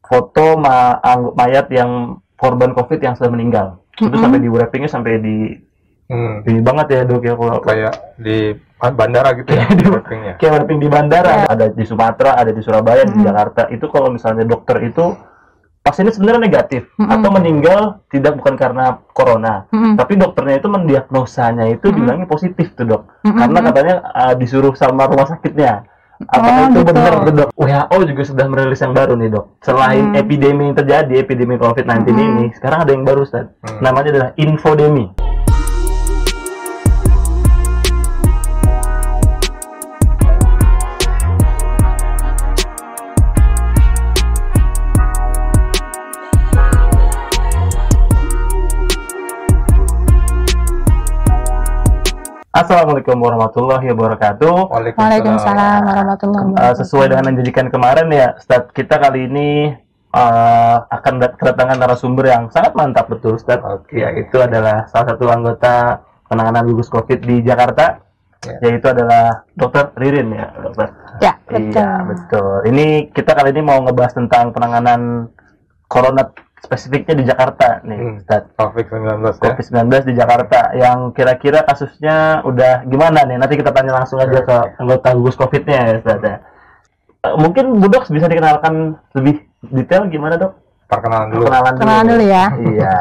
foto mayat yang korban COVID yang sudah meninggal. Itu sampai di wrappingnya sampai di ini banget ya dok ya, kalau kayak di bandara gitu ya, di wrappingnya. Kayak wrapping di bandara, ada di Sumatera, ada di Surabaya, di Jakarta. Itu kalau misalnya dokter itu pasiennya sebenarnya negatif atau meninggal bukan karena corona, tapi dokternya itu mendiagnosanya itu bilangnya positif tuh dok, karena katanya disuruh sama rumah sakitnya. Apakah itu benar dok? WHO juga sudah merilis yang baru nih dok. Selain epidemi yang terjadi, epidemi COVID-19 ini, sekarang ada yang baru Ustaz. Namanya adalah infodemi. Assalamualaikum warahmatullahi wabarakatuh. Waalaikumsalam warahmatullahi wabarakatuh. Sesuai dengan janjikan kemarin ya, Ustaz, kita kali ini akan kedatangan narasumber yang sangat mantap betul, Ustaz. Yaitu adalah salah satu anggota penanganan gugus COVID di Jakarta, yaitu adalah Dr. Ririn ya, dokter. Ya, betul. Iya, betul. Ini kita kali ini mau ngebahas tentang penanganan corona spesifiknya di Jakarta nih, Ustaz. COVID-19 di Jakarta, yang kira-kira kasusnya udah gimana nih? Nanti kita tanya langsung aja ke anggota gugus COVID-nya ya, Ustaz. Mungkin Bu Dok bisa dikenalkan lebih detail gimana Dok? Perkenalan dulu. Kenalan dulu ya. Iya.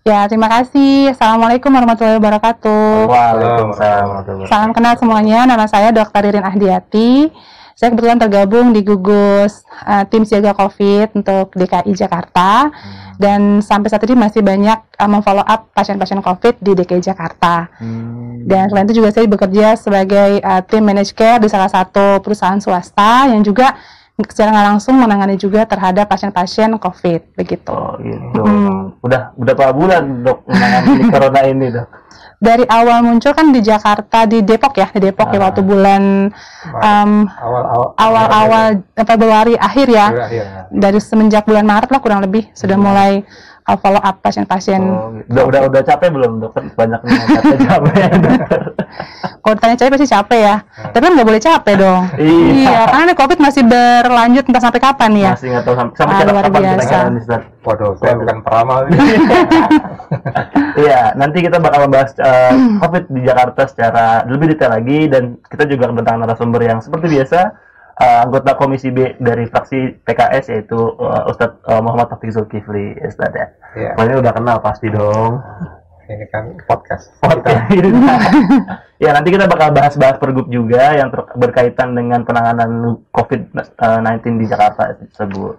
Ya, terima kasih. Assalamualaikum warahmatullahi wabarakatuh. Waalaikumsalam warahmatullahi wabarakatuh. Salam kenal semuanya. Nama saya Dr. Ririn Ahdiati. Saya kebetulan tergabung di gugus tim siaga COVID untuk DKI Jakarta, dan sampai saat ini masih banyak memfollow up pasien-pasien COVID di DKI Jakarta. Dan selain itu juga saya bekerja sebagai tim managed care di salah satu perusahaan swasta yang juga secara nggak langsung menangani juga terhadap pasien-pasien COVID begitu. Oh gitu. Udah berapa bulan Dok menangani corona ini Dok? Dari awal muncul kan di Jakarta, di Depok ya, waktu bulan awal Februari akhir ya. Dari semenjak bulan Maret lah kurang lebih sudah mulai follow up pasien-pasien. Udah capek belum dokter? Banyak capek dokter. Kalau ditanya capek pasti capek ya. Tapi kan nggak boleh capek dong. Iya, karena COVID masih berlanjut entah sampai kapan ya. Masih nggak tahu sampai luar kapan kita biasa. Waduh, saya bukan peramal. Iya, nanti kita bakal membahas COVID di Jakarta secara lebih detail lagi, dan kita juga kedatangan narasumber yang seperti biasa, anggota Komisi B dari fraksi PKS, yaitu Ustadz Muhammad Taufik Zulkifli, Ustadz ya. Ini udah kenal pasti dong. Ini kan podcast. Ya, nanti kita bakal bahas-bahas pergub juga yang berkaitan dengan penanganan COVID-19 di Jakarta tersebut.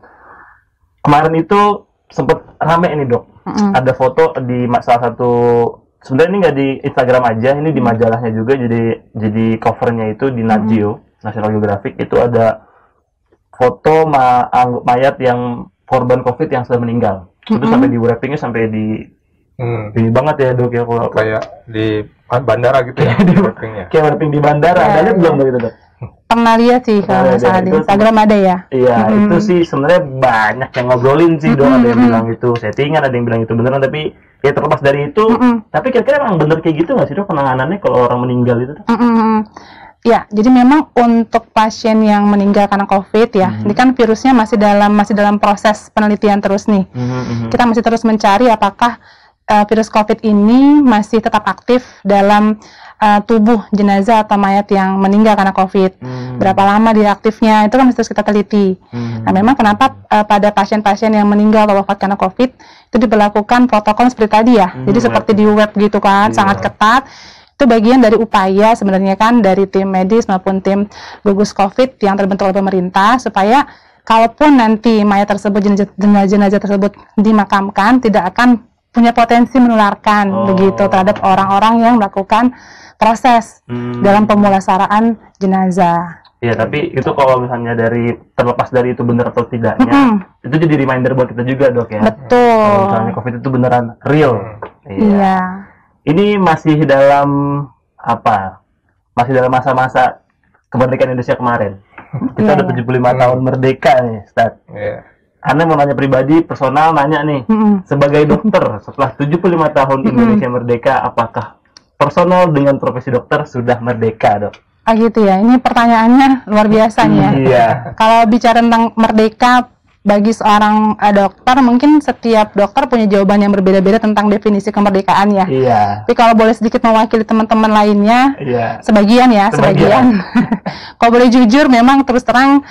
Kemarin itu sempat rame ini Dok. Ada foto di salah satu, sebenarnya ini nggak di Instagram aja, ini di majalahnya juga, jadi covernya itu di Nat Geo, National Geographic, itu ada foto mayat yang korban COVID yang sudah meninggal. Itu sampai di wrappingnya sampai di ini banget ya Dok ya, kalau kayak di bandara gitu ya, di wrappingnya. Kayak wrapping di bandara. Ada lihat belum begitu Dok? Pernah lihat sih kalau misalnya di Instagram ada ya. Iya, itu sih sebenarnya banyak yang ngobrolin sih Dok. Ada yang bilang itu settingan, ada yang bilang itu beneran, tapi ya terlepas dari itu, tapi kira-kira emang bener kayak gitu nggak sih Dok penanganannya kalau orang meninggal itu? Ya, jadi memang untuk pasien yang meninggal karena COVID ya, ini kan virusnya masih dalam proses penelitian terus nih. Kita masih terus mencari apakah virus COVID ini masih tetap aktif dalam tubuh jenazah atau mayat yang meninggal karena COVID. Berapa lama dia aktifnya, itu kan masih terus kita teliti. Nah, memang kenapa pada pasien-pasien yang meninggal atau wafat karena COVID itu diberlakukan protokol seperti tadi ya. Jadi seperti di web gitu kan, sangat ketat. Itu bagian dari upaya sebenarnya kan dari tim medis maupun tim gugus COVID yang terbentuk oleh pemerintah, supaya kalaupun nanti mayat tersebut, jenazah tersebut dimakamkan, tidak akan punya potensi menularkan begitu terhadap orang-orang yang melakukan proses dalam pemulasaraan jenazah. Iya, tapi itu kalau misalnya terlepas dari itu benar atau tidaknya, itu jadi reminder buat kita juga Dok ya. Betul. Kalau misalnya COVID itu beneran real. Iya. Ini masih dalam Masih dalam masa-masa kemerdekaan Indonesia kemarin. Kita udah 75 tahun merdeka nih, Ustaz. Anda mau nanya pribadi, personal, nanya nih, sebagai dokter, setelah 75 tahun Indonesia merdeka, apakah personal dengan profesi dokter sudah merdeka, Dok? Gitu ya, ini pertanyaannya luar biasa nih ya. Iya. Kalau bicara tentang merdeka, bagi seorang dokter, mungkin setiap dokter punya jawaban yang berbeda-beda tentang definisi kemerdekaan ya. Iya. Tapi kalau boleh sedikit mewakili teman-teman lainnya, sebagian. Kalau boleh jujur, memang terus terang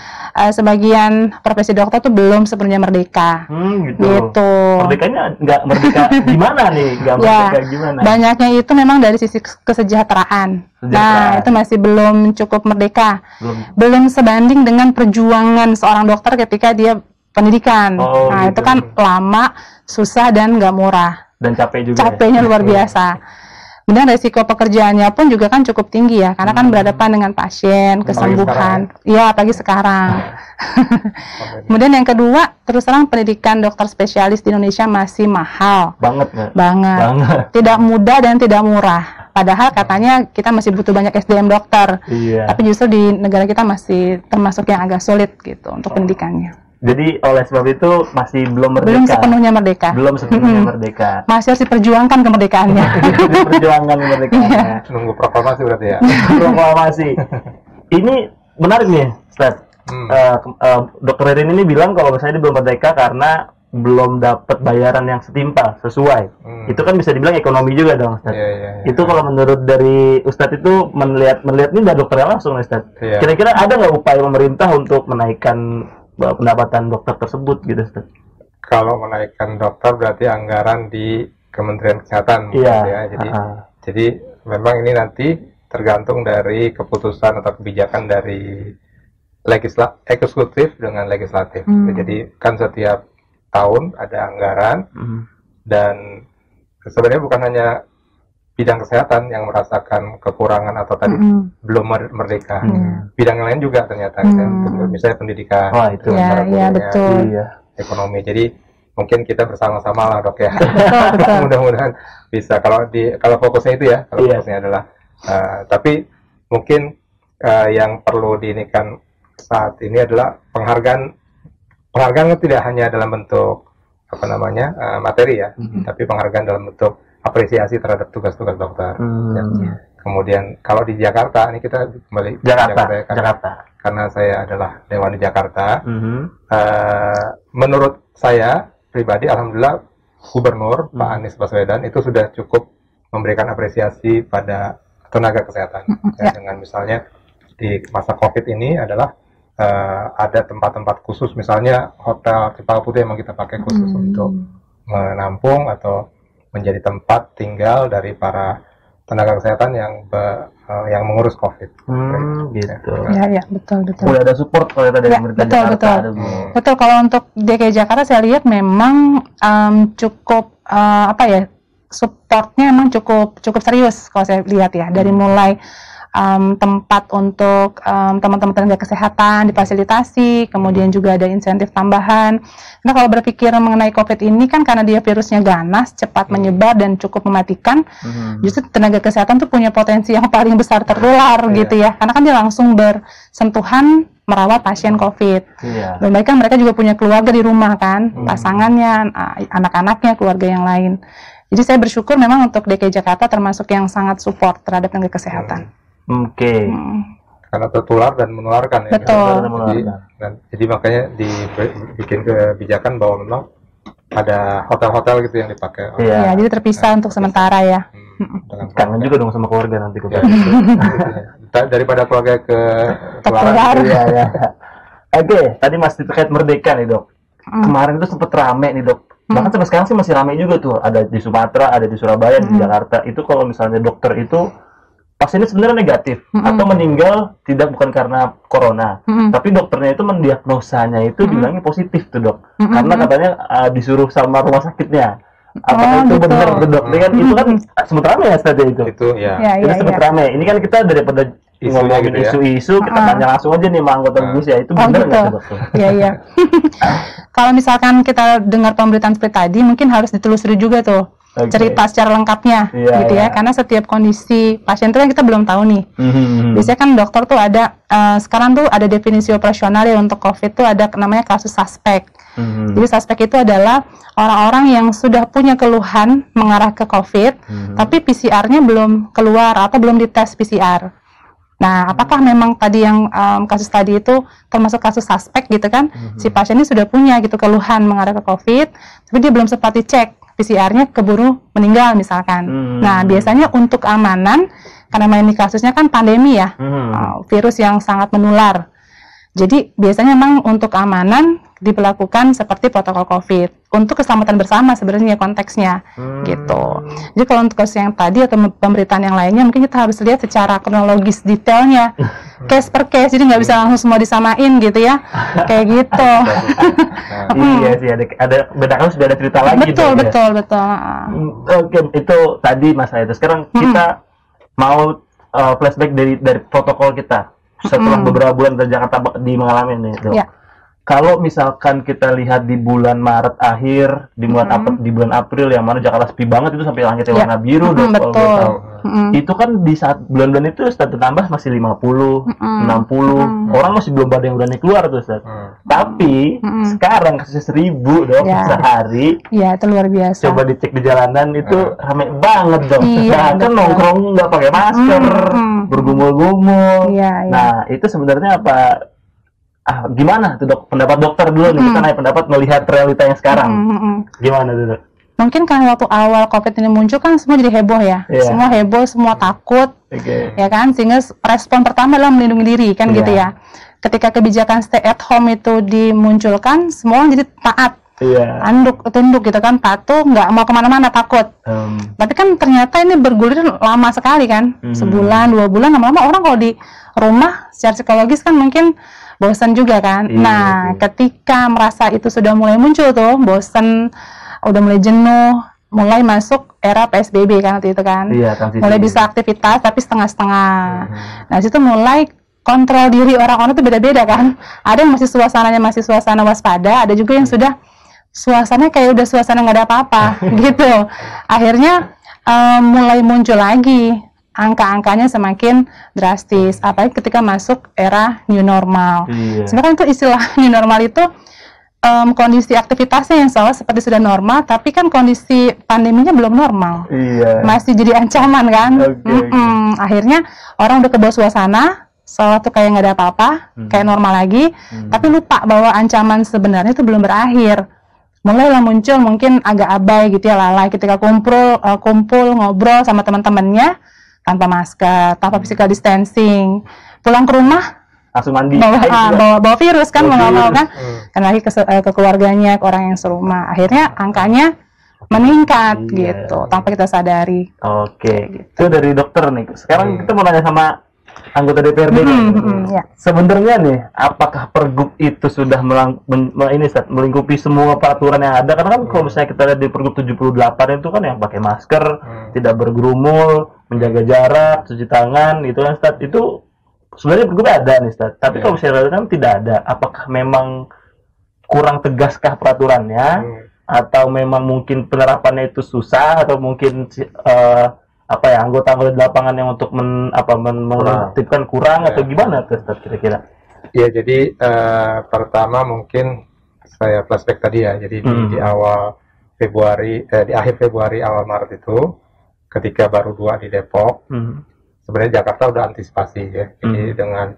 sebagian profesi dokter tuh belum sepenuhnya merdeka. Gitu. Merdekanya nggak merdeka gimana nih? Nggak merdeka gimana? Banyaknya itu memang dari sisi kesejahteraan. Nah, itu masih belum cukup merdeka. Belum sebanding dengan perjuangan seorang dokter ketika dia pendidikan. Nah, itu kan lama, susah, dan nggak murah. Dan capek juga. Capeknya luar biasa. Kemudian resiko pekerjaannya pun juga kan cukup tinggi ya, karena kan berhadapan dengan pasien, kesembuhan. Iya, apalagi sekarang. Kemudian yang kedua, terus terang pendidikan dokter spesialis di Indonesia masih mahal. Banget. Tidak mudah dan tidak murah. Padahal katanya kita masih butuh banyak SDM dokter. Tapi justru di negara kita masih termasuk yang agak sulit gitu untuk pendidikannya. Jadi oleh sebab itu masih belum merdeka. Belum sepenuhnya merdeka. Masih harus diperjuangkan kemerdekaannya. Diperjuangkan kemerdekaannya. Nunggu proklamasi berarti ya. Proklamasi. Ini menarik nih, Ustaz. Dokter Ririn ini bilang kalau misalnya dia belum merdeka karena belum dapat bayaran yang setimpal sesuai. Itu kan bisa dibilang ekonomi juga dong, Ustaz. Itu kalau menurut dari Ustadz itu melihat ini dari dokternya langsung, Ustaz. Kira-kira ada nggak upaya pemerintah untuk menaikkan pendapatan dokter tersebut gitu, Ustaz? Kalau menaikkan dokter berarti anggaran di Kementerian Kesehatan ya. Jadi memang ini nanti tergantung dari keputusan atau kebijakan dari eksekutif dengan legislatif. Jadi kan setiap tahun ada anggaran dan sebenarnya bukan hanya bidang kesehatan yang merasakan kekurangan atau tadi belum merdeka. Bidang lain juga ternyata, misalnya pendidikan, betul. Ekonomi. Jadi mungkin kita bersama-sama lah, Dok ya. Mudah-mudahan bisa. Kalau fokusnya itu ya, fokusnya adalah. Tapi mungkin yang perlu diinikan saat ini adalah penghargaan tidak hanya dalam bentuk materi ya, tapi penghargaan dalam bentuk apresiasi terhadap tugas-tugas dokter. Kemudian kalau di Jakarta, ini kita kembali Jakarta. Karena saya adalah Dewan di Jakarta. Menurut saya pribadi, alhamdulillah Gubernur Pak Anies Baswedan itu sudah cukup memberikan apresiasi pada tenaga kesehatan. Dengan misalnya di masa COVID ini adalah ada tempat-tempat khusus, misalnya hotel Cempaka Putih memang kita pakai khusus untuk menampung atau menjadi tempat tinggal dari para tenaga kesehatan yang mengurus COVID. Gitu. Ya, betul. Udah ada support kalau dari pemerintah Jakarta. Betul. Kalau untuk DKI Jakarta saya lihat memang cukup supportnya memang cukup serius kalau saya lihat ya, dari mulai tempat untuk teman-teman tenaga kesehatan difasilitasi, kemudian juga ada insentif tambahan. Nah, kalau berpikir mengenai COVID ini kan karena dia virusnya ganas, cepat menyebar dan cukup mematikan, justru tenaga kesehatan tuh punya potensi yang paling besar tertular gitu ya, karena kan dia langsung bersentuhan merawat pasien COVID. Dan baik kan mereka juga punya keluarga di rumah kan, pasangannya, anak-anaknya, keluarga yang lain. Jadi saya bersyukur memang untuk DKI Jakarta termasuk yang sangat support terhadap tenaga kesehatan. Karena tertular dan menularkan. Betul. Jadi makanya dibikin kebijakan bahwa memang ada hotel-hotel gitu yang dipakai. Jadi terpisah untuk sementara ya. Kangen juga dong sama keluarga nanti. Daripada keluarga ke keluar. Oke, tadi masih terkait merdeka nih, Dok. Kemarin itu sempat rame nih, Dok. Bahkan sampai sekarang sih masih rame juga tuh. Ada di Sumatera, ada di Surabaya, di Jakarta. Itu kalau misalnya dokter itu pasiennya sebenarnya negatif atau meninggal bukan karena corona, tapi dokternya itu mendiagnosanya itu bilangnya positif tuh, Dok. Karena katanya disuruh sama rumah sakitnya. Apakah itu benar, Dok? Itu kan sempat rame ya saja itu. Itu sempat rame. Ini kan kita daripada ngomongin isu-isu, kita tanya langsung aja nih sama anggota gugus ya, itu benar nggak, Dok? Iya. Kalau misalkan kita dengar pemberitaan seperti tadi, mungkin harus ditelusuri juga tuh. Cerita secara lengkapnya gitu ya, karena setiap kondisi pasien itu kan kita belum tahu nih. Biasanya kan dokter tuh ada sekarang tuh ada definisi operasional ya untuk COVID tuh ada namanya kasus suspek. Jadi suspek itu adalah orang-orang yang sudah punya keluhan mengarah ke COVID, tapi PCR-nya belum keluar atau belum dites PCR. Nah, apakah memang tadi yang kasus tadi itu termasuk kasus suspek gitu kan? Si pasien ini sudah punya gitu keluhan mengarah ke COVID, tapi dia belum sempat dicek PCR-nya, keburu meninggal misalkan. Nah, biasanya untuk keamanan, karena ini kasusnya kan pandemi ya, virus yang sangat menular. Jadi biasanya memang untuk keamanan diberlakukan seperti protokol COVID untuk keselamatan bersama sebenarnya konteksnya gitu. Jadi kalau untuk kasus yang tadi atau pemberitaan yang lainnya mungkin kita harus lihat secara kronologis detailnya, case per case, jadi nggak bisa langsung semua disamain gitu ya, kayak gitu. Iya sih, ada beda kasus beda cerita lagi. Betul. Oke, itu tadi Mas itu. Sekarang kita mau flashback dari protokol kita setelah beberapa bulan dari Jakarta di mengalami ini. Ya. Kalau misalkan kita lihat di bulan Maret akhir, di bulan April yang mana Jakarta sepi banget itu sampai langitnya warna biru, itu kan di saat bulan-bulan itu Ustaz tambah masih 50, 60, orang masih belum ada yang berani keluar tuh Ustaz. Tapi sekarang kasusnya 1000 dong sehari. Iya, itu luar biasa. Coba dicek di jalanan itu rame banget dong. Iya, kan nongkrong nggak pakai masker, bergumul-gumul. Nah, itu sebenarnya apa? Gimana tuh dok? Pendapat dokter dulu nih, kita nanya pendapat melihat realita yang sekarang. Gimana tuh dok? Mungkin kan waktu awal COVID ini muncul kan semua jadi heboh ya, semua heboh, semua takut, ya kan, sehingga respon pertama adalah melindungi diri kan gitu ya. Ketika kebijakan stay at home itu dimunculkan, semua orang jadi taat, tunduk gitu kan, patuh, nggak mau kemana-mana, takut. Tapi kan ternyata ini bergulir lama sekali kan, sebulan, 2 bulan, lama-lama orang kalau di rumah secara psikologis kan mungkin bosan juga kan. Nah, ketika merasa itu sudah mulai muncul tuh, bosan, udah mulai jenuh, mulai masuk era PSBB kan waktu itu kan. Mulai bisa aktivitas tapi setengah-setengah. Nah, situ mulai kontrol diri orang-orang tuh beda-beda kan. Ada yang masih suasana waspada, ada juga yang sudah suasananya kayak udah suasana nggak ada apa-apa gitu. Akhirnya mulai muncul lagi. Angka-angkanya semakin drastis, apalagi ketika masuk era new normal. Sebenarnya itu istilah new normal itu kondisi aktivitasnya yang seperti sudah normal, tapi kan kondisi pandeminya belum normal, masih jadi ancaman kan. Akhirnya orang udah kebawa suasana, soal tuh kayak nggak ada apa-apa, kayak normal lagi, tapi lupa bahwa ancaman sebenarnya itu belum berakhir. Mulailah muncul mungkin agak abai gitu ya, lalai ketika kumpul ngobrol sama teman-temannya tanpa masker, tanpa physical distancing, pulang ke rumah langsung mandi, bawa virus kan, mau nggak mau kan, karena lagi ke keluarganya, ke orang yang serumah. Akhirnya angkanya meningkat gitu, tanpa kita sadari. Gitu. Itu dari dokter nih. Sekarang kita mau nanya sama anggota DPRD. Sebenarnya nih, apakah Pergub itu sudah melingkupi semua peraturan yang ada? Karena kan kalau misalnya kita lihat di Pergub 78 itu kan yang pakai masker, tidak bergerumul, menjaga jarak, cuci tangan, itu kan Ustaz. Itu sebenarnya Pergub ada nih Ustaz. Tapi kalau misalnya kan tidak ada, apakah memang kurang tegaskah peraturannya? Atau memang mungkin penerapannya itu susah? Atau mungkin anggota-anggota di lapangan yang untuk menertibkan kurang atau gimana tuh Ustaz kira-kira? Ya, jadi pertama mungkin saya flashback tadi ya. Jadi di awal Februari, di akhir Februari awal Maret itu, ketika baru 2 di Depok, sebenarnya Jakarta udah antisipasi ya. Jadi dengan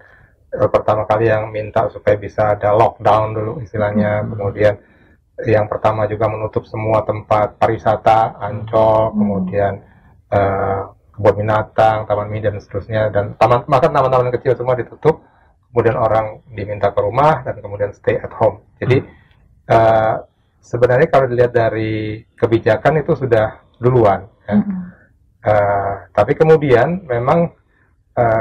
pertama kali yang minta supaya bisa ada lockdown dulu istilahnya, kemudian yang pertama juga menutup semua tempat pariwisata, Ancol, kemudian kebun binatang, taman mini dan seterusnya, dan taman-taman kecil semua ditutup, kemudian orang diminta ke rumah dan kemudian stay at home. Jadi sebenarnya kalau dilihat dari kebijakan itu sudah duluan ya. Tapi kemudian memang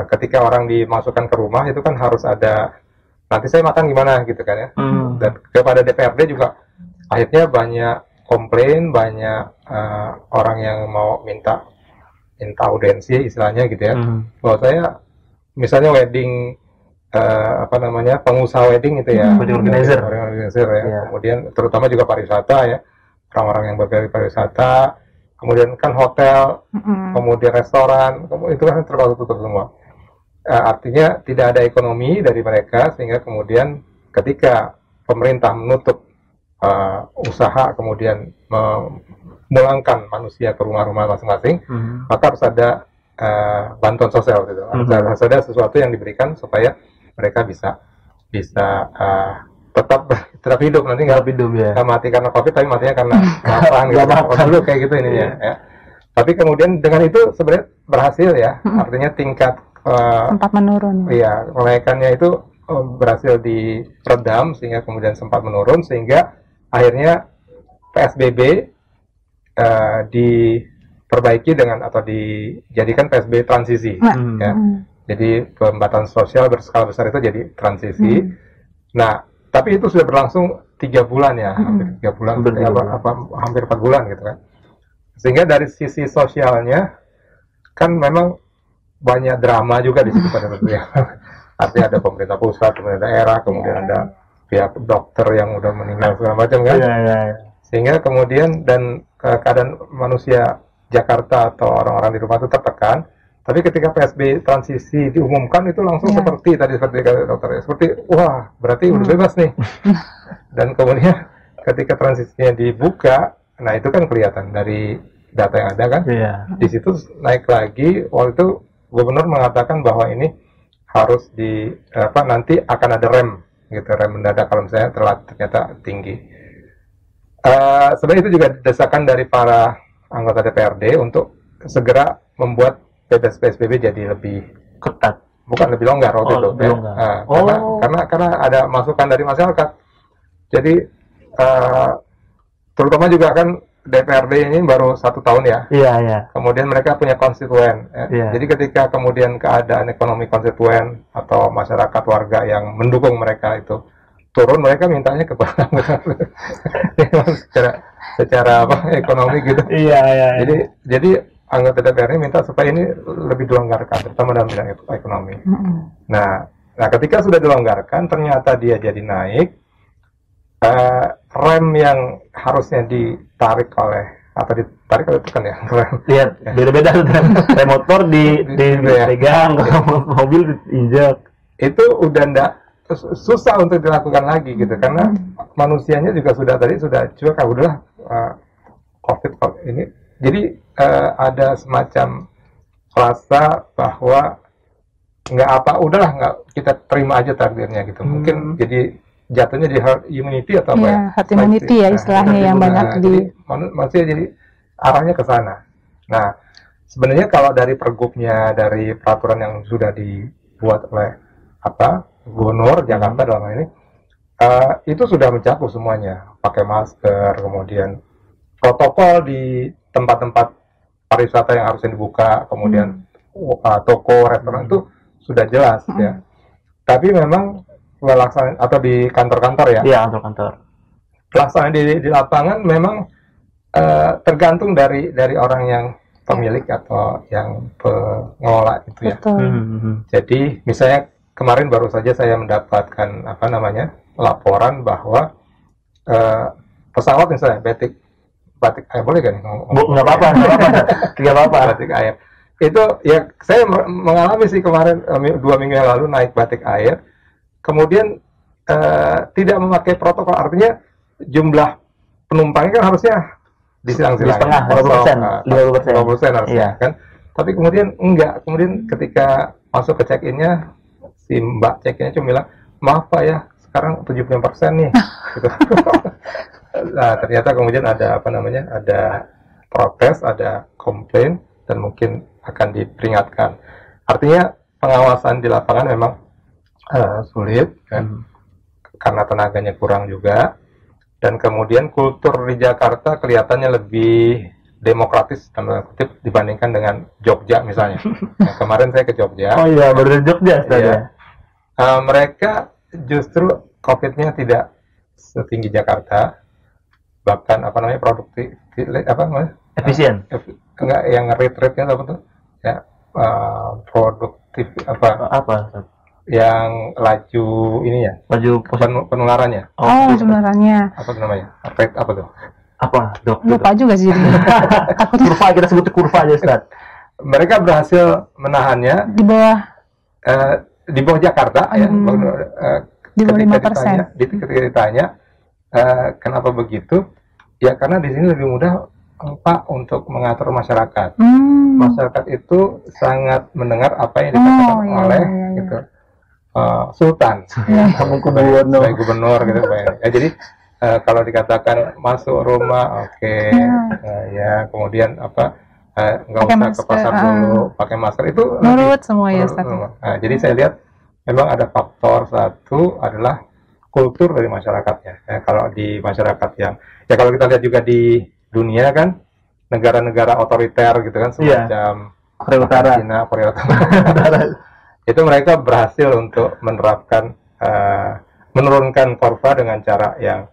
ketika orang dimasukkan ke rumah itu kan harus ada, nanti saya makan gimana gitu kan ya. Dan kepada DPRD juga akhirnya banyak komplain, banyak orang yang mau minta audiensi istilahnya gitu ya, bahwa saya misalnya wedding pengusaha wedding itu ya, wedding organizer ya. Kemudian terutama juga pariwisata ya, orang-orang yang bergerak pariwisata, kemudian kan hotel, kemudian restoran, itu kan terlalu tutup semua. Artinya tidak ada ekonomi dari mereka, sehingga kemudian ketika pemerintah menutup usaha, kemudian memulangkan manusia ke rumah-rumah masing-masing, maka harus ada bantuan sosial gitu. Ada sesuatu yang diberikan supaya mereka bisa tetap hidup, nanti nggak mati karena COVID, tapi matinya karena kelaparan gitu. Dulu kayak gitu ininya ya. Tapi kemudian dengan itu sebenarnya berhasil ya, artinya tingkat sempat menurun. Iya, kenaikannya itu berhasil diredam sehingga kemudian sempat menurun, sehingga akhirnya PSBB diperbaiki dengan atau dijadikan PSBB transisi. Ya. Jadi pembatasan sosial berskala besar itu jadi transisi. Nah, tapi itu sudah berlangsung 3 bulan ya, hampir 3 bulan, hampir 4 bulan gitu kan. Sehingga dari sisi sosialnya kan memang banyak drama juga di situ pada waktu ya. Artinya ada pemerintah pusat, pemerintah daerah, kemudian ada pihak dokter yang udah meninggal segala macam kan. Sehingga kemudian dan keadaan manusia Jakarta atau orang-orang di rumah itu tertekan. Tapi ketika PSBB transisi diumumkan itu langsung seperti kata dokter ya, seperti wah berarti udah bebas nih. Dan kemudian ketika transisinya dibuka, nah itu kan kelihatan dari data yang ada kan. Di situ naik lagi. Waktu itu gubernur mengatakan bahwa ini harus nanti akan ada rem gitu, rem mendadak kalau misalnya ternyata tinggi. Sebenarnya itu juga desakan dari para anggota DPRD untuk segera membuat PSBB jadi lebih ketat, bukan lebih longgar waktu itu. Karena ada masukan dari masyarakat. Jadi terutama juga kan DPRD ini baru 1 tahun ya. Kemudian mereka punya konstituen. Jadi ketika kemudian keadaan ekonomi konstituen atau masyarakat warga yang mendukung mereka itu turun, mereka mintanya kepada secara ekonomi gitu. Jadi anggota DPR ini minta supaya ini lebih dilonggarkan, terutama dalam bidang ekonomi. Nah, ketika sudah dilonggarkan, ternyata dia jadi naik. Rem yang harusnya ditarik oleh tekan ya, lihat beda-beda rem motor dipegang, mobil diinjak, itu udah ndak susah untuk dilakukan lagi gitu, karena manusianya juga sudah cuek, udahlah COVID ini. Jadi ada semacam rasa bahwa udahlah nggak, kita terima aja takdirnya gitu. Mungkin jadi jatuhnya di herd immunity atau apa ya? Herd immunity ya istilahnya yang banyak manusia jadi arahnya ke sana. Nah, sebenarnya kalau dari pergubnya, dari peraturan yang sudah dibuat oleh Gubernur Jakarta dalam hal ini, itu sudah mencakup semuanya, pakai masker, kemudian protokol di tempat-tempat pariwisata yang harusnya dibuka, kemudian toko, restoran itu sudah jelas ya. Tapi memang pelaksanaan atau di kantor-kantor ya? Iya, kantor-kantor. Pelaksanaan di lapangan memang tergantung dari orang yang pemilik atau yang pengelola itu ya. Jadi misalnya kemarin baru saja saya mendapatkan laporan bahwa pesawat misalnya batik air, boleh kan? Nggak apa-apa. Batik air. Itu ya saya mengalami sih kemarin 2 minggu yang lalu naik batik air. Kemudian tidak memakai protokol, artinya jumlah penumpangnya kan harusnya disilang-silang, 50% harusnya kan. Tapi kemudian enggak, kemudian ketika masuk ke check-innya, si mbak check-innya cuma bilang, maaf Pak ya, sekarang 75% nih. Gitu. Nah, ternyata kemudian ada ada protes, ada komplain, dan mungkin akan diperingatkan. Artinya pengawasan di lapangan memang sulit kan, karena tenaganya kurang juga, dan kemudian kultur di Jakarta kelihatannya lebih demokratis dibandingkan dengan Jogja misalnya. Nah, kemarin saya ke Jogja. Oh iya, baru Jogja ya. Mereka justru COVID-nya tidak setinggi Jakarta, bahkan produktif efisien. Enggak, yang rate-nya apa tuh? Ya, produktif yang laju penularannya. Penularannya. Apa namanya? Rate apa tuh? Lupa juga sih. Kurva, kita sebut kurva aja, Ustaz. Mereka berhasil menahannya di bawah Jakarta ya. Di bawah 5%. Ketika ditanya kenapa begitu? Ya karena di sini lebih mudah untuk mengatur masyarakat. Masyarakat itu sangat mendengar apa yang dikatakan oleh gitu Sultan, sebagai gubernur gitu. Ya, jadi kalau dikatakan masuk rumah, ya kemudian nggak usah ke pasar dulu, pakai masker, itu nurut semua ya Ustaz. Nah, jadi saya lihat memang ada faktor satu adalah kultur dari masyarakatnya. Ya, kalau di masyarakat yang, ya kalau kita lihat juga di dunia kan, negara-negara otoriter gitu kan, semacam Korea Utara, China, Korea Utara, itu mereka berhasil untuk menerapkan, menurunkan kurva dengan cara yang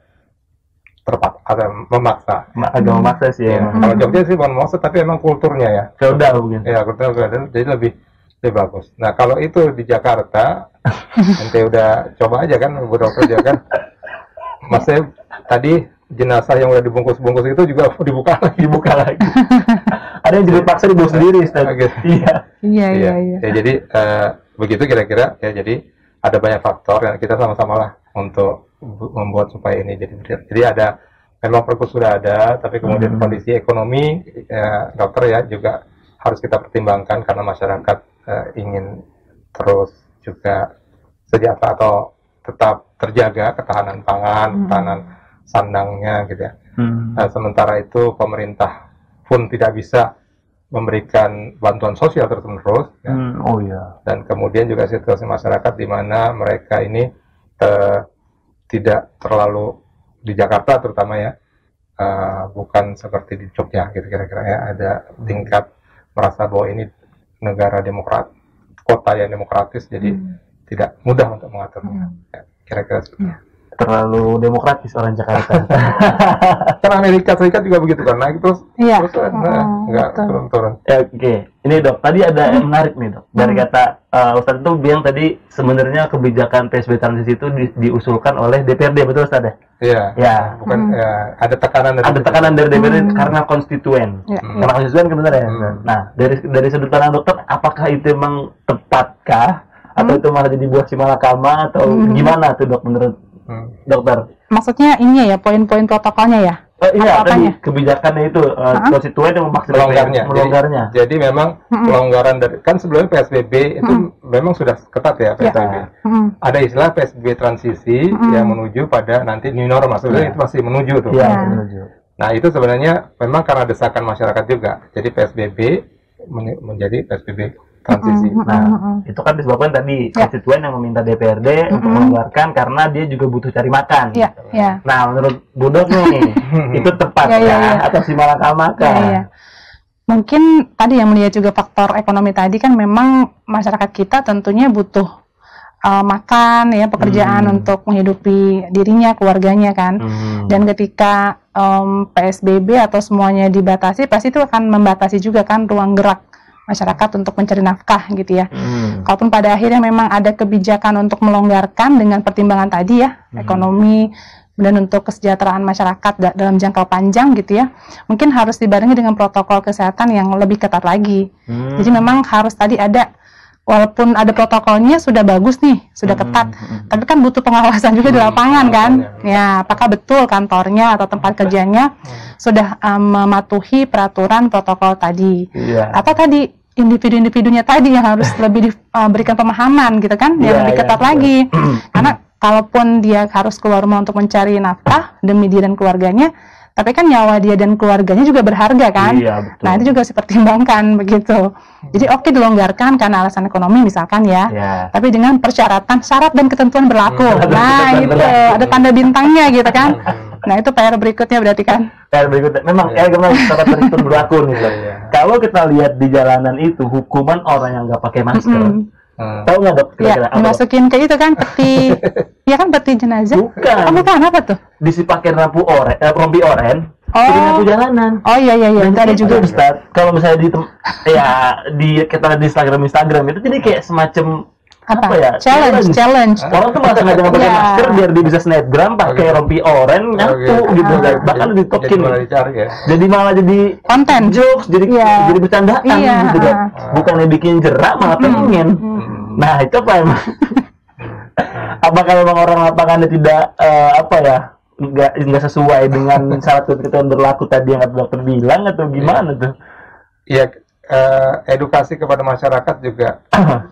memaksa. Agak memaksa sih ya. Kalau Jogja sih bukan memaksa, tapi emang kulturnya ya. Feodal mungkin. Ya, kultur jadi lebih bagus. Nah, kalau itu di Jakarta, nanti udah coba aja kan, Bu Dokter aja kan. Maksudnya tadi jenazah yang udah dibungkus-bungkus itu juga dibuka lagi. Ada yang jadi paksa dibawa sendiri, Ustaz. Iya. Ya, jadi begitu kira-kira ya. Jadi ada banyak faktor yang kita sama-sama lah untuk membuat supaya ini jadi ada, memang perpus sudah ada, tapi kemudian kondisi ekonomi dokter ya juga harus kita pertimbangkan, karena masyarakat ingin terus juga sejahtera atau tetap terjaga ketahanan pangan, ketahanan sandangnya gitu ya. Sementara itu pemerintah pun tidak bisa memberikan bantuan sosial terus-menerus ya. Dan kemudian juga situasi masyarakat di mana mereka ini tidak terlalu di Jakarta terutama ya, bukan seperti di Jogja gitu kira-kira ya, ada tingkat merasa bahwa ini negara kota yang demokratis, jadi tidak mudah untuk mengaturnya. Ya, kira-kira seperti itu. Terlalu demokratis orang Jakarta. Karena Amerika Serikat juga begitu kan, naik terus nggak turun-turun. Oke, ini Dok, tadi ada yang menarik nih Dok, dari kata Ustadz itu bilang tadi sebenarnya kebijakan PSBB transisi itu diusulkan oleh DPRD, betul Ustadz? Iya. Ya. Bukan ada tekanan dari DPRD karena konstituen. Karena konstituen kan benar ya. Nah, dari sudut pandang dokter, apakah itu memang tepatkah atau itu malah jadi buah si malakama atau gimana tuh Dok menurut dokter? Maksudnya ini ya, poin-poin protokolnya ya? Iya, tadi kebijakannya itu konstituen yang melonggarnya. Jadi memang pelonggaran dari, kan sebelumnya PSBB itu memang sudah ketat ya PSBB. Ada istilah PSBB transisi yang menuju pada nanti new normal, sebenarnya itu masih menuju tuh. Nah, itu sebenarnya memang karena desakan masyarakat juga. Jadi PSBB menjadi PSBB transisi. Nah, itu kan disebabkan tadi konstituen yang meminta DPRD untuk melonggarkan karena dia juga butuh cari makan. Nah, menurut Budok nih, itu tepat atau si malakama kah? Mungkin tadi yang melihat juga faktor ekonomi tadi kan, memang masyarakat kita tentunya butuh makan ya, pekerjaan untuk menghidupi dirinya, keluarganya kan. Dan ketika PSBB atau semuanya dibatasi, pasti itu akan membatasi juga kan ruang gerak masyarakat untuk mencari nafkah gitu ya. Kalaupun pada akhirnya memang ada kebijakan untuk melonggarkan dengan pertimbangan tadi ya, ekonomi dan untuk kesejahteraan masyarakat dalam jangka panjang gitu ya, mungkin harus dibarengi dengan protokol kesehatan yang lebih ketat lagi. Jadi memang harus tadi ada, walaupun ada protokolnya sudah bagus nih, sudah ketat, tapi kan butuh pengawasan juga di lapangan kan. Ya, apakah betul kantornya atau tempat kerjanya sudah mematuhi peraturan protokol tadi, atau tadi individu-individunya tadi yang harus lebih diberikan pemahaman gitu kan, yang lebih ketat lagi. Karena kalaupun dia harus keluar rumah untuk mencari nafkah demi dia dan keluarganya, tapi kan nyawa dia dan keluarganya juga berharga kan. Nah, itu juga harus dipertimbangkan begitu. Jadi oke dilonggarkan karena alasan ekonomi misalkan ya, tapi dengan persyaratan, syarat dan ketentuan berlaku. Nah, itu ada tanda bintangnya gitu kan. Nah, itu PR berikutnya berarti kan. PR berikutnya memang syarat dan ketentuan berlaku nih. Kalau kita lihat di jalanan itu hukuman orang yang nggak pakai masker. Tahu nggak Dok? Dimasukin ke itu kan peti, ya kan peti jenazah. Bukan apa tuh? Disipakin rompi oren. Di lampu jalanan. Iya. Itu ada juga Ustaz. Kalau misalnya kita di Instagram itu jadi kayak semacam apa ya? Challenge. Orang tuh malah nggak pakai masker biar dia bisa snapgram pakai rompi oren nyatu gitu. Bahkan ditokin. Jadi malah jadi konten jokes, jadi bercandaan gitu. Bukannya bikin jerak malah pengen. Nah, itu apa emang? Apakah memang orang lapangannya tidak nggak sesuai dengan syarat ketentuan berlaku tadi yang dokter bilang atau gimana tuh? Iya, edukasi kepada masyarakat juga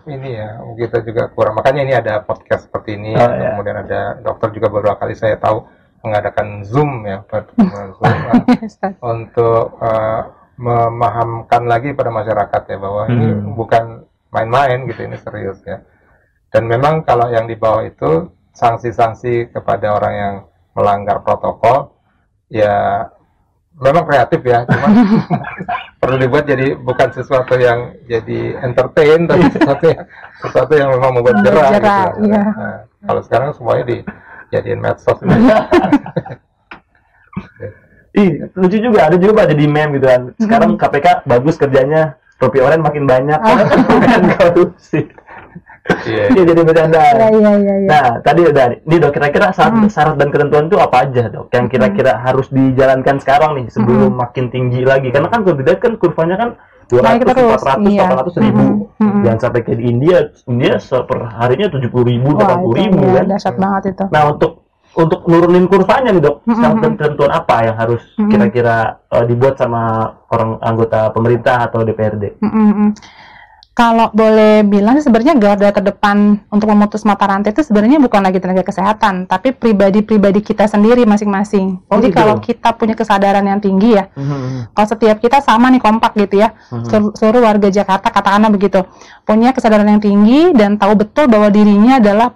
ini ya kita juga kurang. Makanya ini ada podcast seperti ini. Kemudian ada dokter juga beberapa kali saya tahu mengadakan Zoom ya, untuk memahamkan lagi pada masyarakat ya bahwa ini bukan main-main gitu, ini serius ya. Dan memang kalau yang di bawah itu sanksi-sanksi kepada orang yang melanggar protokol ya memang kreatif ya, cuma perlu dibuat jadi bukan sesuatu yang jadi entertain, tapi sesuatu yang memang membuat jerah gitu. Iya. Nah, kalau sekarang semuanya dijadiin medsos. Lucu juga, ada juga jadi meme gitu kan. Sekarang KPK bagus kerjanya, topi oranye makin banyak, kan korupsi. Iya, jadi bercanda. Iya. Nah, tadi udah, ini dok, kira-kira syarat dan ketentuan itu apa aja dok? Yang kira-kira harus dijalankan sekarang nih sebelum makin tinggi lagi? Karena kan COVID kan kurvanya kan 200, 400, 800 ribu. Jangan sampai kayak di India per harinya 70 ribu, 80 ribu kan? Dahsyat banget itu. Nah, untuk nurunin kurvanya nih dok, syarat dan ketentuan apa yang harus kira-kira dibuat sama orang anggota pemerintah atau DPRD? Kalau boleh bilang sebenarnya garda terdepan untuk memutus mata rantai itu sebenarnya bukan lagi tenaga kesehatan, tapi pribadi-pribadi kita sendiri masing-masing. Jadi gitu. Kalau kita punya kesadaran yang tinggi ya, kalau setiap kita sama nih kompak gitu ya, seluruh warga Jakarta katakanlah begitu, punya kesadaran yang tinggi dan tahu betul bahwa dirinya adalah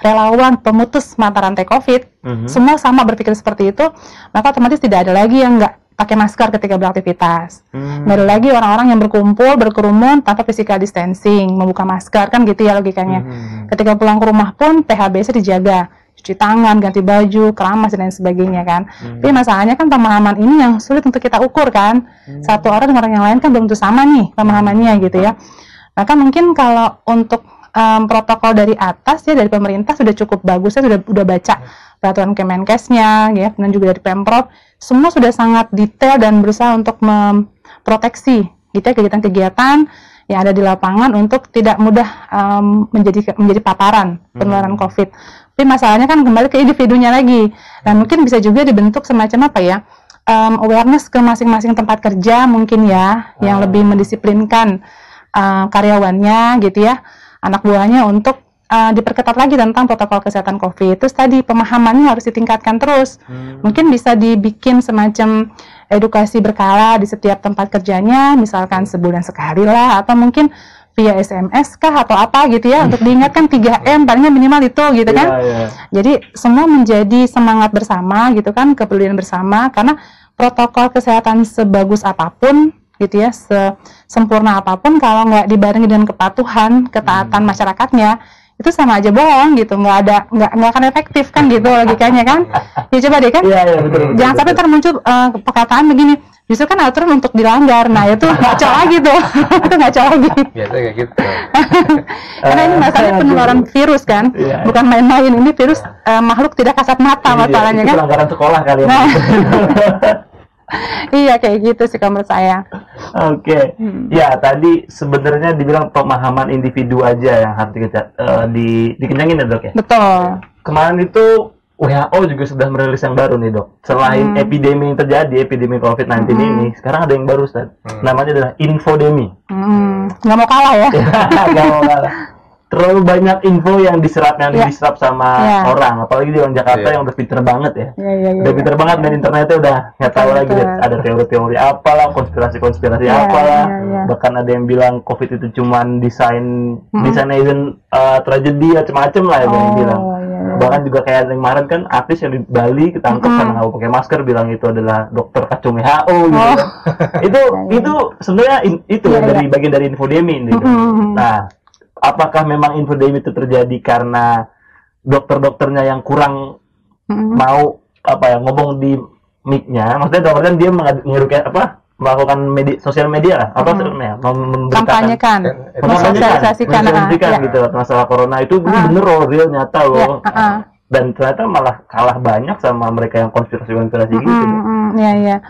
relawan pemutus mata rantai COVID, semua sama berpikir seperti itu, maka otomatis tidak ada lagi yang nggak pakai masker ketika beraktivitas. Nggak ada lagi orang-orang yang berkumpul, berkerumun tanpa physical distancing, membuka masker, kan gitu ya logikanya. Ketika pulang ke rumah pun PHBS dijaga, cuci tangan, ganti baju, keramas dan lain sebagainya kan. Tapi masalahnya kan pemahaman ini yang sulit untuk kita ukur kan. Satu orang dengan orang yang lain kan belum tentu sama nih pemahamannya gitu ya. Maka mungkin kalau untuk protokol dari atas ya dari pemerintah sudah cukup bagus ya, sudah baca peraturan Kemenkesnya ya, dan juga dari Pemprov, semua sudah sangat detail dan berusaha untuk memproteksi gitu ya, kegiatan-kegiatan yang ada di lapangan untuk tidak mudah menjadi paparan penularan COVID. Tapi masalahnya kan kembali ke individunya lagi, dan mungkin bisa juga dibentuk semacam apa ya, awareness ke masing-masing tempat kerja mungkin ya, yang lebih mendisiplinkan karyawannya gitu ya, anak buahnya untuk diperketat lagi tentang protokol kesehatan COVID. Terus tadi pemahamannya harus ditingkatkan terus. Mungkin bisa dibikin semacam edukasi berkala di setiap tempat kerjanya, misalkan sebulan sekali lah, atau mungkin via SMS kah atau apa gitu ya, untuk diingatkan 3M palingnya minimal itu gitu kan. Jadi semua menjadi semangat bersama gitu kan, kepedulian bersama, karena protokol kesehatan sebagus apapun gitu ya, sempurna apapun, kalau nggak dibarengi dengan kepatuhan, ketaatan masyarakatnya, itu sama aja bohong gitu, nggak akan efektif kan gitu logikanya kan. Ya coba deh kan, betul, jangan sampai termuncul perkataan begini, justru kan aturan untuk dilanggar, nah itu ngaco lagi tuh. Itu ngaco lagi. Biasa kayak gitu. Karena ini masalahnya penularan virus kan, bukan main-main, ini virus makhluk tidak kasat mata masalahnya kan. Itu pelanggaran sekolah kali ya. Iya kayak gitu sih kalau menurut saya. Oke. Ya tadi sebenarnya dibilang pemahaman individu aja yang harus dikencangin ya dok ya. Betul. Kemarin itu WHO juga sudah merilis yang baru nih dok. Selain epidemi yang terjadi, epidemi COVID-19 ini, sekarang ada yang baru Ustaz. Namanya adalah infodemi. Nggak mau kalah ya. Nggak mau kalah. Terlalu banyak info yang diserap sama orang, apalagi di orang Jakarta yang udah pinter banget ya. Udah pinter banget, main internetnya udah nggak tahu lagi ada teori-teori apalah, konspirasi apalah. Bahkan ada yang bilang COVID itu cuman desain tragedi macam-macam lah yang bilang. Bahkan juga kayak yang kemarin kan artis yang di Bali ketangkep karena nggak pakai masker, bilang itu adalah dokter kacung WHO gitu. Itu sebenarnya dari bagian dari infodemi gitu. Nah, apakah memang infodemi itu terjadi karena dokter-dokternya yang kurang mau ngomong di mic-nya? Maksudnya dokter kan dia melakukan sosial media lah, kampanyekan, mensosialisasikan gitu masalah corona itu bener loh, real nyata loh. Dan ternyata malah kalah banyak sama mereka yang konspirasi gitu. Iya.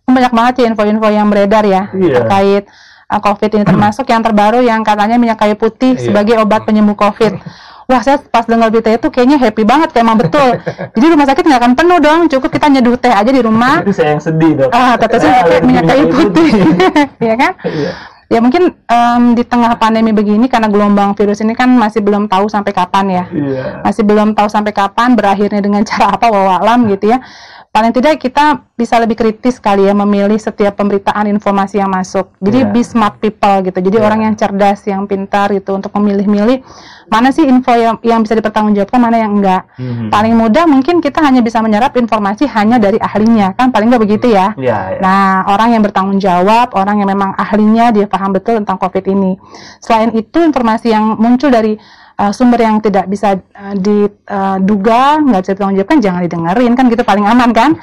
Banyak banget ya info-info yang beredar ya terkait COVID ini, termasuk yang terbaru yang katanya minyak kayu putih sebagai obat penyembuh COVID. wah saya pas dengar berita itu kayaknya happy banget, kayak emang betul. Jadi rumah sakit nggak akan penuh dong, cukup kita nyeduh teh aja di rumah. Itu saya yang sedih dok. Tetesnya pakai minyak kayu putih, ya kan? Ya mungkin di tengah pandemi begini, karena gelombang virus ini kan masih belum tahu sampai kapan ya. Masih belum tahu sampai kapan, berakhirnya dengan cara apa, wallahu alam gitu ya. Paling tidak kita bisa lebih kritis kali ya memilih setiap pemberitaan informasi yang masuk. Jadi be smart people gitu. Jadi orang yang cerdas, yang pintar gitu untuk memilih-milih mana sih info yang bisa dipertanggungjawabkan, mana yang enggak. Paling mudah mungkin kita hanya bisa menyerap informasi hanya dari ahlinya, kan paling nggak begitu ya. Nah, orang yang bertanggung jawab, orang yang memang ahlinya, dia paham betul tentang COVID ini. Selain itu, informasi yang muncul dari sumber yang tidak bisa diduga, nggak bisa dipertanggungjawabkan, jangan didengerin, kan gitu paling aman kan.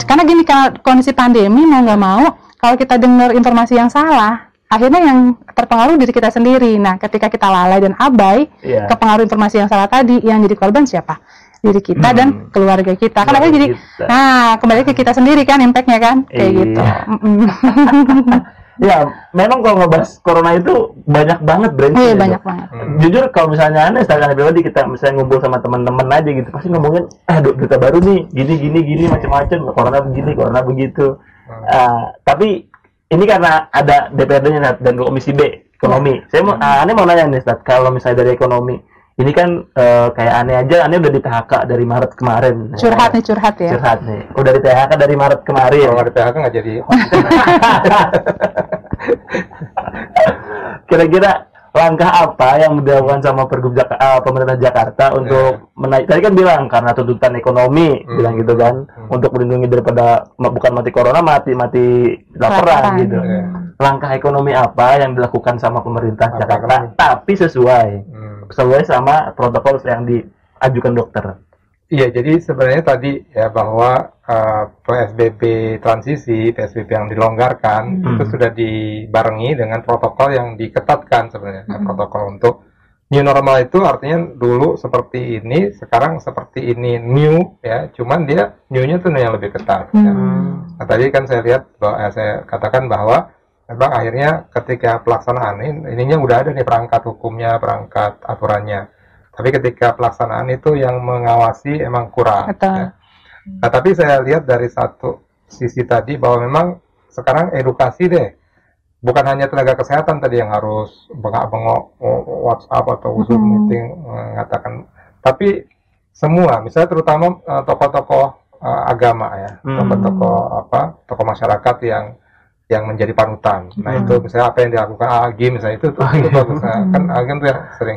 Karena gini, karena kondisi pandemi mau nggak mau, kalau kita dengar informasi yang salah, akhirnya yang terpengaruh diri kita sendiri. Nah, ketika kita lalai dan abai kepengaruh informasi yang salah tadi, yang jadi korban siapa? Diri kita dan keluarga kita. Kan jadi, nah kembali ke kita sendiri kan, impact-nya kan, kayak gitu. Ya, memang kalau ngebahas corona itu banyak banget Iya, banyak banget. Jujur kalau misalnya aneh, secara pribadi kita misalnya ngumpul sama teman-teman aja gitu, pasti ngomongin, berita baru nih, gini, macam-macam, corona begini, corona begitu. Tapi ini karena ada DPRD-nya dan Komisi B, ekonomi. Saya mau, aneh mau nanya nih, Ustaz, kalau misalnya dari ekonomi, ini kan kayak aneh udah di PHK dari Maret kemarin. Curhat ya. Curhat nih. Udah di PHK dari Maret kemarin. Kalau nggak di PHK nggak jadi. Kira-kira langkah apa yang dilakukan sama pemerintah Jakarta untuk menaik? Tadi kan bilang karena tuntutan ekonomi, bilang gitu kan, untuk melindungi daripada bukan mati corona, mati kelaparan gitu. Langkah ekonomi apa yang dilakukan sama pemerintah Jakarta, tapi sesuai sama protokol yang diajukan dokter? Iya, jadi sebenarnya tadi ya bahwa PSBB transisi, PSBB yang dilonggarkan itu sudah dibarengi dengan protokol yang diketatkan sebenarnya. Protokol untuk new normal itu artinya dulu seperti ini, sekarang seperti ini new ya, cuman dia new-nya tuh yang lebih ketat. Ya. Nah, tadi kan saya lihat saya katakan bahwa memang akhirnya ketika pelaksanaan ininya udah ada nih perangkat hukumnya, perangkat aturannya. Tapi ketika pelaksanaan itu yang mengawasi emang kurang. Ya. Nah, tapi saya lihat dari satu sisi tadi bahwa memang sekarang edukasi deh. Bukan hanya tenaga kesehatan tadi yang harus bengak-bengok WhatsApp atau Zoom meeting mengatakan, tapi semua, misalnya terutama tokoh-tokoh agama ya, tokoh masyarakat yang menjadi panutan. Nah, itu misalnya apa yang dilakukan AGI misalnya itu bagus. Kan AGI itu yang sering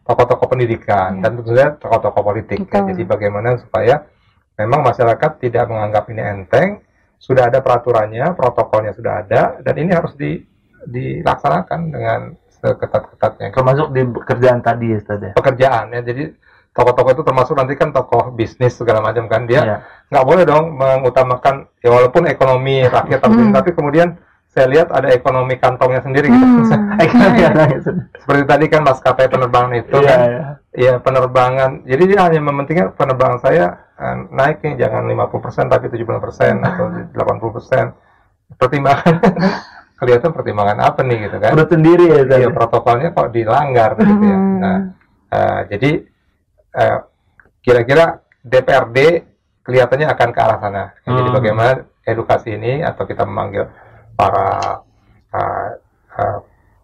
tokoh-tokoh pendidikan dan tentu saja tokoh-tokoh politik. Ya. Jadi bagaimana supaya memang masyarakat tidak menganggap ini enteng, sudah ada peraturannya, protokolnya sudah ada, dan ini harus dilaksanakan dengan seketat-ketatnya. Termasuk di pekerjaan tadi ya, Ustaz? Pekerjaan ya, jadi tokoh-tokoh itu termasuk nanti kan tokoh bisnis segala macam kan, dia nggak boleh dong mengutamakan ya walaupun ekonomi rakyat tapi kemudian saya lihat ada ekonomi kantongnya sendiri gitu. Seperti tadi kan maskapai penerbangan itu ya penerbangan. Jadi dia hanya mementingkan penerbangan saya naik nih jangan 50% tapi 70% atau 80%. Pertimbangan kelihatan pertimbangan apa nih gitu kan? Udah sendiri ya. Iya, protokolnya kok dilanggar gitu ya. Nah, jadi kira-kira DPRD kelihatannya akan ke arah sana. Jadi bagaimana edukasi ini atau kita memanggil para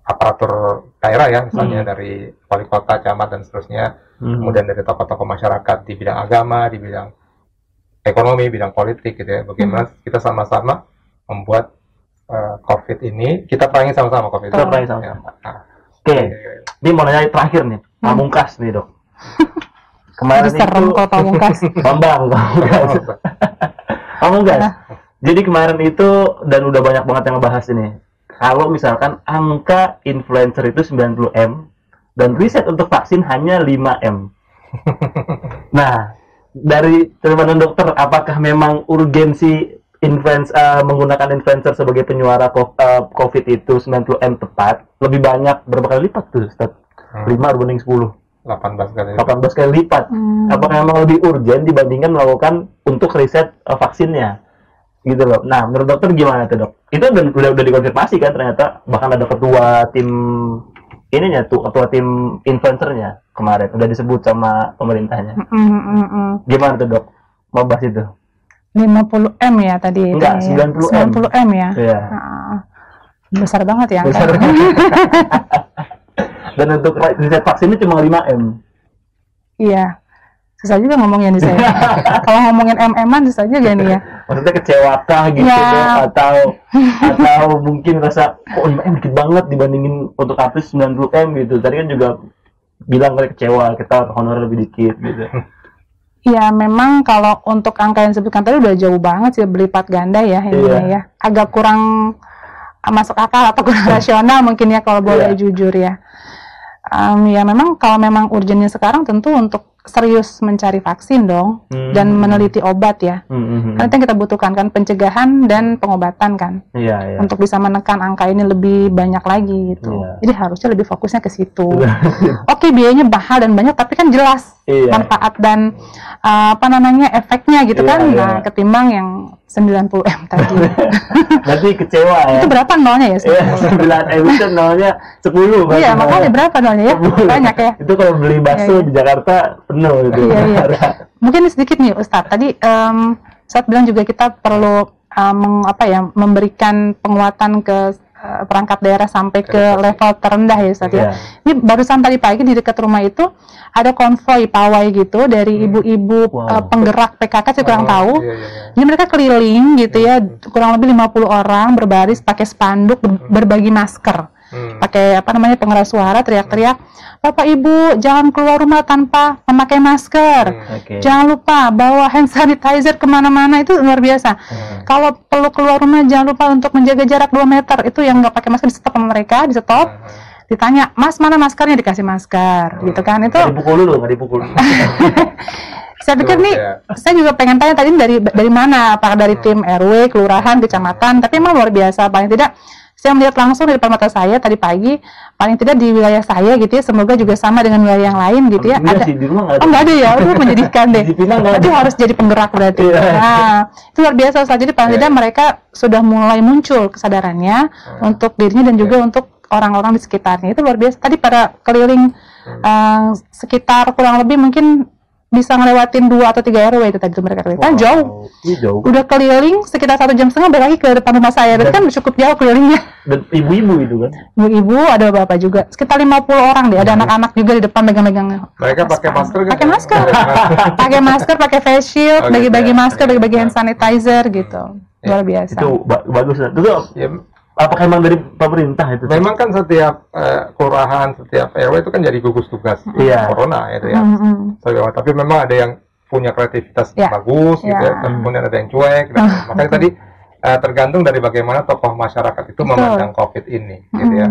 aparatur daerah ya, misalnya dari wali kota, camat dan seterusnya, kemudian dari tokoh-tokoh masyarakat di bidang agama, di bidang ekonomi, bidang politik gitu ya, bagaimana kita sama-sama membuat COVID ini, kita perangi sama-sama COVID. Kita perangi sama-sama. Oke, ini mau nanya terakhir nih, Pamungkas nih dok. Kemarin itu Pamungkas. Pamungkas. Jadi kemarin itu, dan udah banyak banget yang ngebahas ini, kalau misalkan angka influencer itu 90M, dan riset untuk vaksin hanya 5M. Nah, dari teman-teman dokter, apakah memang urgensi menggunakan influencer sebagai penyuara COVID itu 90M tepat? Lebih banyak, berapa kali lipat tuh, Ustaz? 5 berbanding 10? 18 kali lipat. Apakah memang lebih urgen dibandingkan melakukan untuk riset vaksinnya? Gitu loh. Nah, menurut dokter gimana tuh dok? Itu udah dikonfirmasi kan ternyata, bahkan ada ketua tim ininya tuh ketua tim influencernya kemarin udah disebut sama pemerintahnya. Gimana tuh dok? Mau bahas itu? 50M ya tadi. Enggak, 90M. 90M ya. Iya. Besar banget ya. Besar. Dan untuk riset vaksinnya cuma 5M. Iya. Susah juga ngomongnya nih saya. Kalau ngomongin MM-an susah juga nih ya. Maksudnya kecewakah gitu ya. Dok? Atau mungkin rasa kok 5M dikit banget dibandingin untuk artis 90M gitu. Tadi kan juga bilang kecewa kita honorer lebih dikit gitu. Ya memang kalau untuk angka yang disebutkan tadi udah jauh banget sih, berlipat ganda ya ininya ya. Agak kurang masuk akal atau kurang rasional mungkin ya kalau boleh jujur ya. Ya memang kalau memang urgennya sekarang tentu untuk serius mencari vaksin dong dan meneliti obat ya. Karena itu yang kita butuhkan kan pencegahan dan pengobatan kan. Untuk bisa menekan angka ini lebih banyak lagi gitu. Jadi harusnya lebih fokusnya ke situ. Oke, biayanya mahal dan banyak tapi kan jelas manfaat dan efeknya gitu kan. Nah, ketimbang yang 90M tadi. Berarti kecewa ya. Itu berapa nolnya ya? 9M itu nolnya 10. Iya, makanya berapa nolnya ya? Banyak ya. Itu kalau beli bakso di Jakarta penuh itu. Iya. Mungkin sedikit nih Ustadz. Tadi Ustadz bilang juga kita perlu memberikan penguatan ke perangkat daerah sampai ke level terendah ya Ustadz ya. Ini barusan tadi pagi di dekat rumah itu ada konvoi pawai gitu dari ibu-ibu penggerak PKK, saya kurang tahu. Jadi mereka keliling gitu ya, kurang lebih 50 orang berbaris pakai spanduk, berbagi masker. Pakai pengeras suara, teriak-teriak, Bapak Ibu jangan keluar rumah tanpa memakai masker. Jangan lupa bawa hand sanitizer kemana-mana, itu luar biasa. Kalau perlu keluar rumah jangan lupa untuk menjaga jarak 2 meter. Itu yang nggak pakai masker di stop sama mereka, di stop. Ditanya, Mas mana maskernya, dikasih masker, gitu kan? Itu. Nggak dipukul. Saya pikir nih, saya juga pengen tanya tadi dari mana? Apakah dari tim RW, kelurahan, kecamatan? Tapi emang luar biasa, paling tidak. Saya melihat langsung dari depan mata saya tadi pagi, paling tidak di wilayah saya gitu ya, semoga juga sama dengan wilayah yang lain gitu ya. Ada sih, di rumah nggak ada ya, itu menyedihkan deh. Itu harus jadi penggerak berarti. Nah, itu luar biasa. Jadi paling tidak mereka sudah mulai muncul kesadarannya untuk dirinya dan juga untuk orang-orang di sekitarnya. Itu luar biasa. Tadi pada keliling sekitar kurang lebih mungkin bisa ngelewatin 2 atau 3 RW itu tadi mereka keliling. Kan jauh. Udah keliling sekitar 1,5 jam balik lagi ke depan rumah saya. Berarti kan cukup jauh kelilingnya. Dan ibu-ibu itu kan? Ibu-ibu, ada bapak juga. Sekitar 50 orang deh. Ada anak-anak juga di depan megang-megang. Mereka pakai masker kan? Pakai masker. Pakai masker, pakai face shield, bagi-bagi masker, bagi-bagi hand sanitizer gitu. Luar biasa. Itu bagus. Itu apakah memang dari pemerintah itu? Memang kan setiap kelurahan, setiap RW itu kan jadi gugus tugas corona itu ya. Tapi memang ada yang punya kreativitas bagus gitu ya, kemudian ada yang cuek. Makanya tadi tergantung dari bagaimana tokoh masyarakat itu memandang COVID ini gitu ya.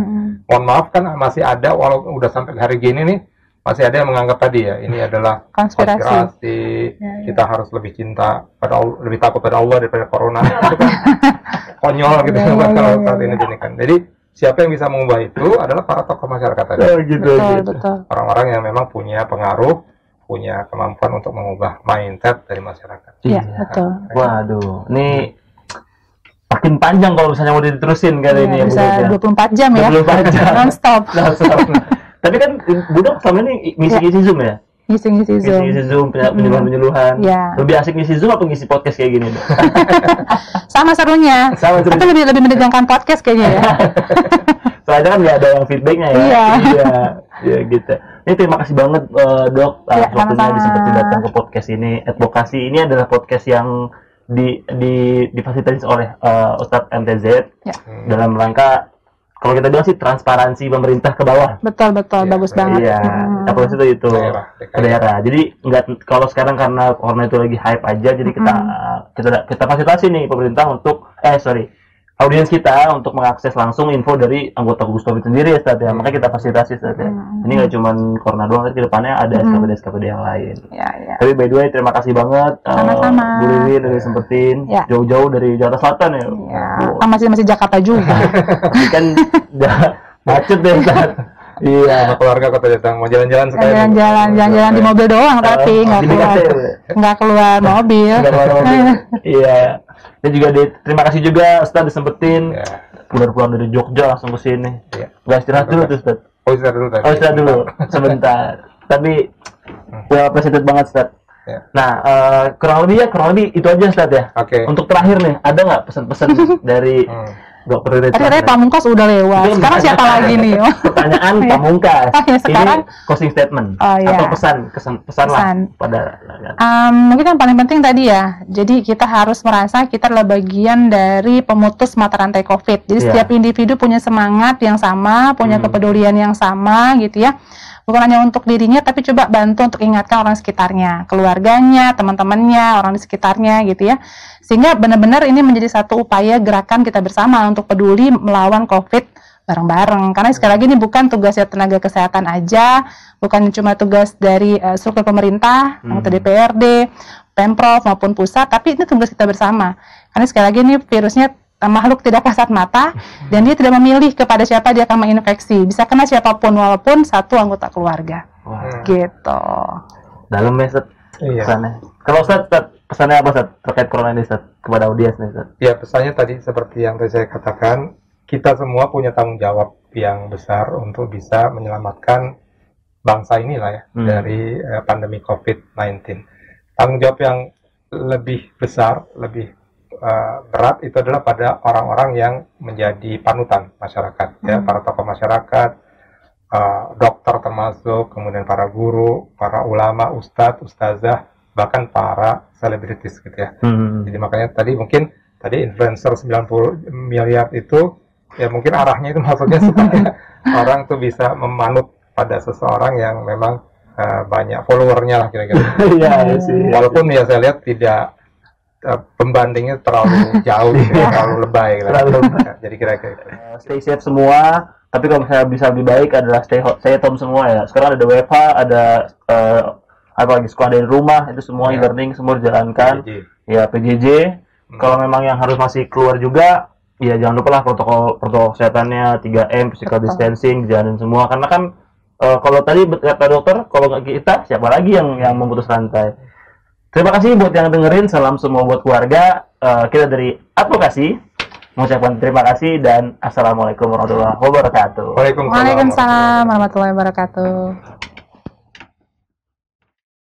Mohon maaf kan masih ada, walaupun udah sampai hari gini nih, masih ada yang menganggap tadi ya, ini adalah konspirasi. Kita harus lebih cinta pada Allah, lebih takut pada Allah daripada corona. Itu kan konyol gitu kalau saat ini gini kan. Jadi siapa yang bisa mengubah itu adalah para tokoh masyarakat tadi. Betul. Orang-orang yang memang punya pengaruh, punya kemampuan untuk mengubah mindset dari masyarakat. Iya, betul. Waduh, ini makin panjang kalau misalnya mau diterusin kali ini ya. Bisa 24 jam ya. 24 jam. Non-stop. Tapi kan Budok selama ini ngisi-ngisi Zoom ya? Ngisi Zoom, penyuluhan-penyuluhan. Lebih asik ngisi Zoom apa ngisi podcast kayak gini? Sama serunya. Tapi lebih menegangkan podcast kayaknya ya. Soalnya kan nggak ada yang feedbacknya ya. Iya gitu. Ini terima kasih banget Dok, waktunya disempetin datang ke podcast ini. Advokasi ini adalah podcast yang difasilitasi oleh Ustadz MTZ dalam rangka, kalau kita bilang sih transparansi pemerintah ke bawah. Betul, bagus banget. Iya, apalagi itu ke daerah. Jadi nggak, kalau sekarang karena corona itu lagi hype aja, jadi kita fasilitasi nih pemerintah untuk audiens kita untuk mengakses langsung info dari anggota gugus COVID sendiri ya Ustadz ya. Makanya kita fasilitasi Ustadz ya. Ini nggak cuma corona doang, tapi kedepannya ada SKPD yang lain. Tapi by the way terima kasih banget Bu Lili dari sempetin jauh-jauh dari Jakarta Selatan ya. Masih Jakarta juga. Kan udah macet deh Ustadz. Iya, sama keluarga kota Jateng mau jalan-jalan sekali. Jalan-jalan di mobil doang tapi nggak keluar mobil. Iya. Dan juga terima kasih juga Ustadz disempetin. Pulang dari Jogja langsung ke sini. Nggak istirahat dulu tuh Ustadz. Oh, istirahat dulu tadi. Oh, istirahat dulu sebentar. Tapi well appreciated banget, Ustaz. Ya. Nah, kurang lebih itu aja, Ustaz ya. Oke. Untuk terakhir nih, ada nggak pesan-pesan dari Dokter Ridwan? Tadi katanya Pamungkas udah lewat. Sekarang siapa lagi nih? Pertanyaan Pamungkas. Sekarang ini closing statement atau pesan lah pada. Mungkin yang paling penting tadi ya. Jadi kita harus merasa kita adalah bagian dari pemutus mata rantai COVID. Jadi setiap individu punya semangat yang sama, punya kepedulian yang sama, gitu ya. Bukan hanya untuk dirinya, tapi coba bantu untuk ingatkan orang sekitarnya, keluarganya, teman-temannya, orang di sekitarnya, gitu ya. Sehingga benar-benar ini menjadi satu upaya gerakan kita bersama untuk peduli melawan COVID bareng-bareng. Karena sekali lagi ini bukan tugasnya tenaga kesehatan aja, bukan cuma tugas dari struktur pemerintah, atau DPRD, Pemprov maupun pusat, tapi ini tugas kita bersama. Karena sekali lagi ini virusnya makhluk tidak kasat mata dan dia tidak memilih kepada siapa dia akan menginfeksi. Bisa kena siapapun walaupun satu anggota keluarga. Gitu. Dalam ya, Ustaz. Iya. Pesannya. Kalau Ustaz, pesannya apa, Ustaz, terkait corona ini, Ustaz, kepada audiens nih, Ustaz? Ya, pesannya tadi seperti yang tadi saya katakan, kita semua punya tanggung jawab yang besar untuk bisa menyelamatkan bangsa inilah ya dari pandemi COVID-19. Tanggung jawab yang lebih besar, lebih berat itu adalah pada orang-orang yang menjadi panutan masyarakat, ya, para tokoh masyarakat, dokter termasuk, kemudian para guru, para ulama, ustadz, ustazah, bahkan para selebritis gitu ya. Jadi makanya tadi influencer 90 miliar itu ya mungkin arahnya itu maksudnya supaya orang tuh bisa memanut pada seseorang yang memang banyak followernya lah kira-kira. Walaupun ya saya lihat tidak pembandingnya terlalu jauh, terlalu lebay. Jadi kira-kira stay safe semua. Tapi kalau misalnya bisa lebih baik adalah stay at home semua ya. Sekarang ada WFH, ada apa lagi, sekolah dari rumah, itu semua e-learning semua dijalankan. Ya PJJ. Kalau memang yang harus masih keluar juga, ya jangan lupa lah protokol kesehatannya, 3M, physical distancing, jalanin semua. Karena kan kalau tadi kata dokter, kalau nggak kita, siapa lagi yang memutus rantai? Terima kasih buat yang dengerin, salam semua buat keluarga. Kita dari Advokasi mengucapkan terima kasih dan assalamualaikum warahmatullahi wabarakatuh. Waalaikumsalam warahmatullahi wabarakatuh.